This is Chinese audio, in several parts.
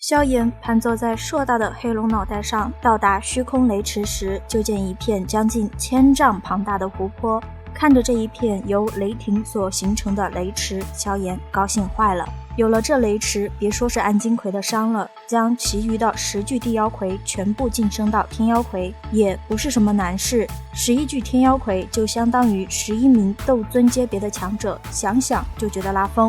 萧炎盘坐在硕大的黑龙脑袋上，到达虚空雷池时，就见一片将近1000丈庞大的湖泊。看着这一片由雷霆所形成的雷池，萧炎高兴坏了。有了这雷池，别说是暗金葵的伤了，将其余的10具地妖魁全部晋升到天妖魁，也不是什么难事。11具天妖魁就相当于11名斗尊阶别的强者，想想就觉得拉风。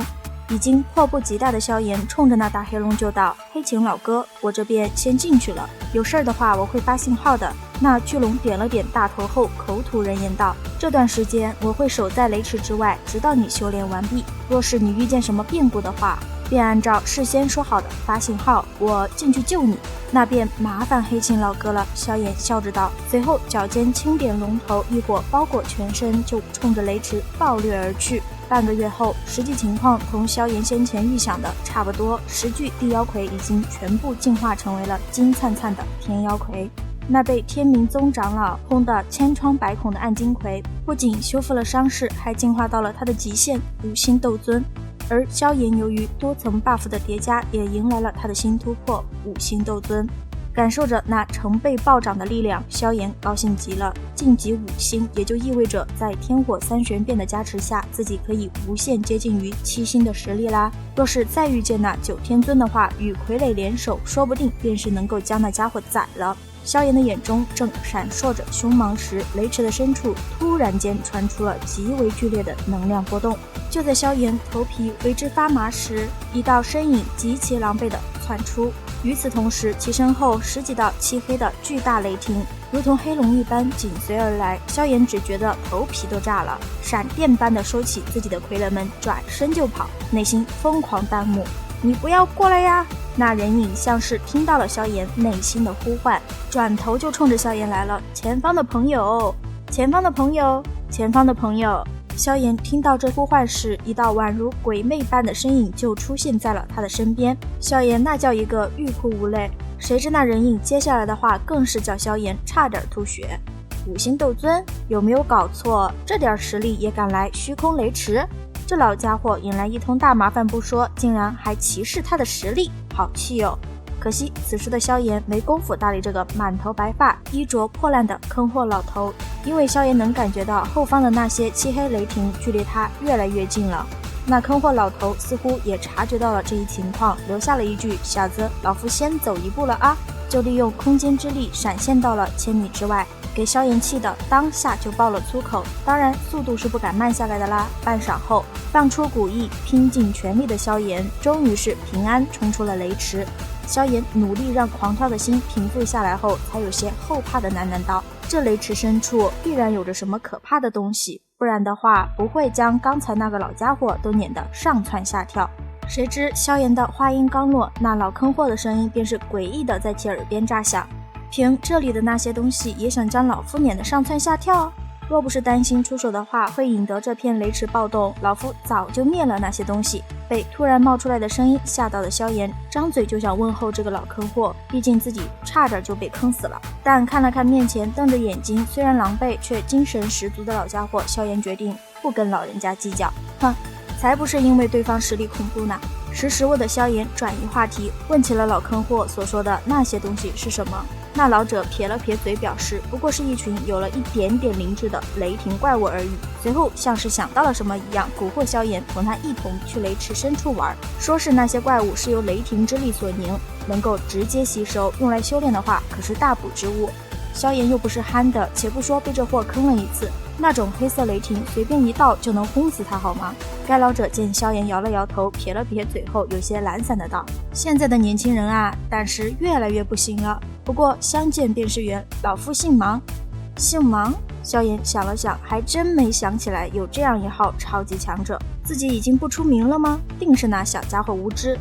已经迫不及待的萧炎冲着那大黑龙就道：“黑琴老哥，我这边先进去了，有事儿的话我会发信号的。”那巨龙点了点大头后，口吐人言道：“这段时间我会守在雷池之外，直到你修炼完毕。若是你遇见什么变故的话，便按照事先说好的发信号，我进去救你。那便麻烦黑琴老哥了。”萧炎笑着道，随后脚尖轻点龙头，一火包裹全身，就冲着雷池暴掠而去。半个月后，实际情况同萧炎先前预想的差不多，10具地妖魁已经全部进化成为了金灿灿的天妖魁。那被天明宗长老轰得千疮百孔的暗金葵，不仅修复了伤势，还进化到了他的极限5星斗尊。而萧炎由于多层 buff 的叠加，也迎来了他的新突破5星斗尊。感受着那成倍暴涨的力量，萧炎高兴极了。晋级5星，也就意味着在天火3玄变的加持下，自己可以无限接近于7星的实力啦。若是再遇见那9天尊的话，与傀儡联手，说不定便是能够将那家伙宰了。萧炎的眼中正闪烁着凶芒时，雷池的深处突然间传出了极为剧烈的能量波动。就在萧炎头皮为之发麻时，一道身影极其狼狈地窜出。与此同时，其身后10几道漆黑的巨大雷霆如同黑龙一般紧随而来。萧炎只觉得头皮都炸了，闪电般的收起自己的傀儡们，转身就跑，内心疯狂弹幕：你不要过来呀！那人影像是听到了萧炎内心的呼唤，转头就冲着萧炎来了。前方的朋友，前方的朋友，前方的朋友。萧炎听到这呼唤时，一道宛如鬼魅般的身影就出现在了他的身边。萧炎那叫一个欲哭无泪，谁知那人影接下来的话更是叫萧炎差点吐血。5星斗尊，有没有搞错？这点实力也敢来虚空雷池？这老家伙引来一通大麻烦不说，竟然还歧视他的实力，好气哦！可惜此时的萧炎没工夫搭理这个满头白发、衣着破烂的坑货老头，因为萧炎能感觉到后方的那些漆黑雷霆距离他越来越近了。那坑货老头似乎也察觉到了这一情况，留下了一句：“小子，老夫先走一步了啊！”就利用空间之力闪现到了千米之外，给萧炎气的当下就爆了粗口。当然速度是不敢慢下来的啦。半晌后，放出古意拼尽全力的萧炎终于是平安冲出了雷池。萧炎努力让狂跳的心平复下来后，才有些后怕的喃喃道：“这雷池深处必然有着什么可怕的东西，不然的话不会将刚才那个老家伙都撵得上蹿下跳。”谁知萧炎的话音刚落，那老坑货的声音便是诡异的在其耳边炸响：“凭这里的那些东西也想将老夫撵得上蹿下跳？若不是担心出手的话会引得这片雷池暴动，老夫早就灭了那些东西。”被突然冒出来的声音吓到的萧炎张嘴就想问候这个老坑货，毕竟自己差点就被坑死了。但看了看面前瞪着眼睛虽然狼狈却精神十足的老家伙，萧炎决定不跟老人家计较。哼，才不是因为对方实力恐怖呢。识时务的萧炎转移话题，问起了老坑货所说的那些东西是什么。那老者撇了撇嘴，表示不过是一群有了一点点灵智的雷霆怪物而已。随后像是想到了什么一样，蛊惑萧炎同他一同去雷池深处玩，说是那些怪物是由雷霆之力所凝，能够直接吸收，用来修炼的话可是大补之物。萧炎又不是憨的，且不说被这货坑了一次，那种黑色雷霆随便一道就能轰死他好吗？该老者见萧炎摇了摇头，撇了撇嘴后，有些懒散的道：“现在的年轻人啊，胆识越来越不行了。不过相见便是缘，老夫姓芒。”姓芒？萧炎想了想，还真没想起来有这样一号超级强者。自己已经不出名了吗？定是那小家伙无知，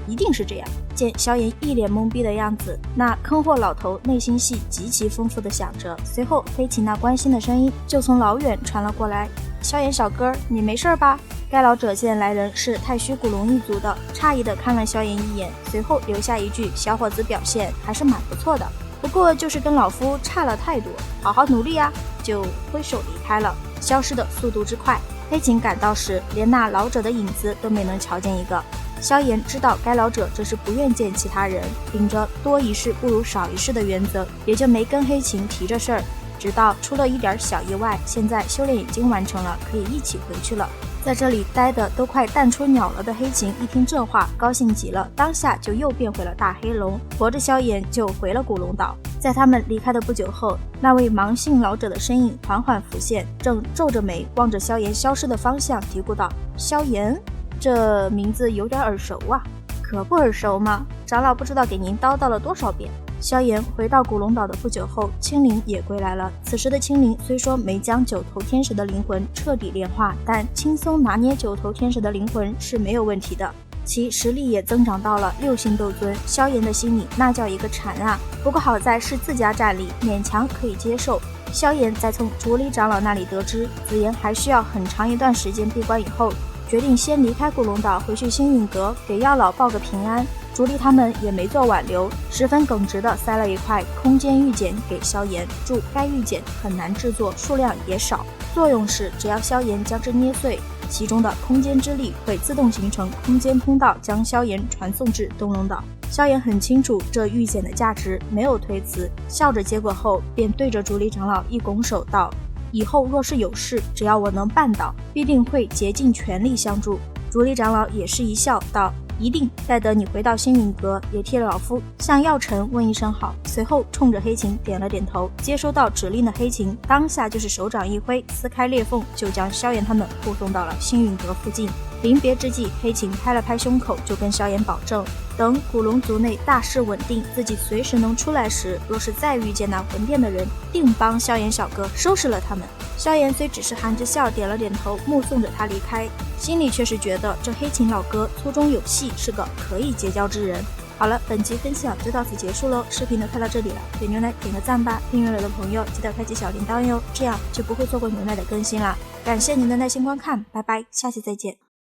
一定是这样。见萧炎一脸懵逼的样子，那坑货老头内心戏极其丰富的想着。随后黑琴那关心的声音就从老远传了过来：“萧炎小哥，你没事吧？”该老者见来人是太虚古龙一族的，诧异的看了萧炎一眼，随后留下一句：“小伙子表现还是蛮不错的，不过就是跟老夫差了太多，好好努力啊！”就挥手离开了，消失的速度之快，黑琴赶到时连那老者的影子都没能瞧见一个。萧炎知道该老者这是不愿见其他人，秉着多一事不如少一事的原则，也就没跟黑琴提这事儿。直到出了一点小意外，现在修炼已经完成了，可以一起回去了。在这里待的都快淡出鸟了的黑琴一听这话，高兴极了，当下就又变回了大黑龙，驮着萧炎就回了古龙岛。在他们离开的不久后，那位盲姓老者的身影缓缓浮现，正皱着眉望着萧炎消失的方向嘀咕道：萧炎，这名字有点耳熟啊。可不耳熟吗？长老不知道给您叨叨了多少遍。萧炎回到古龙岛的不久后，青灵也归来了。此时的青灵虽说没将九头天使的灵魂彻底炼化，但轻松拿捏九头天使的灵魂是没有问题的，其实力也增长到了6星斗尊。萧炎的心里那叫一个馋啊！不过好在是自家战力，勉强可以接受。萧炎在从竹里长老那里得知紫妍还需要很长一段时间闭关以后，决定先离开古龙岛，回去星陨阁给药老报个平安。竹离他们也没做挽留，十分耿直地塞了一块空间玉简给萧炎，注该玉简很难制作，数量也少，作用是只要萧炎将之捏碎，其中的空间之力会自动形成空间通道，将萧炎传送至东龙岛。萧炎很清楚这玉简的价值，没有推辞，笑着接过后便对着竹离长老一拱手道：以后若是有事，只要我能办到，必定会竭尽全力相助。竹离长老也是一笑道：一定，待得你回到星陨阁，也替老夫向药尘问一声好。随后冲着黑琴点了点头。接收到指令的黑琴当下就是手掌一挥，撕开裂缝，就将萧炎他们护送到了星陨阁附近。临别之际，黑琴拍了拍胸口，就跟萧炎保证，等古龙族内大势稳定，自己随时能出来时，若是再遇见那魂殿的人，定帮萧炎小哥收拾了他们。萧炎虽只是含着笑点了点头，目送着他离开，心里却是觉得这黑琴老哥粗中有细，是个可以结交之人。好了，本期分享就到此结束喽，视频都看到这里了，给牛奶点个赞吧，订阅了的朋友记得开启小铃铛哟，这样就不会错过牛奶的更新啦。感谢您的耐心观看，拜拜，下期再见。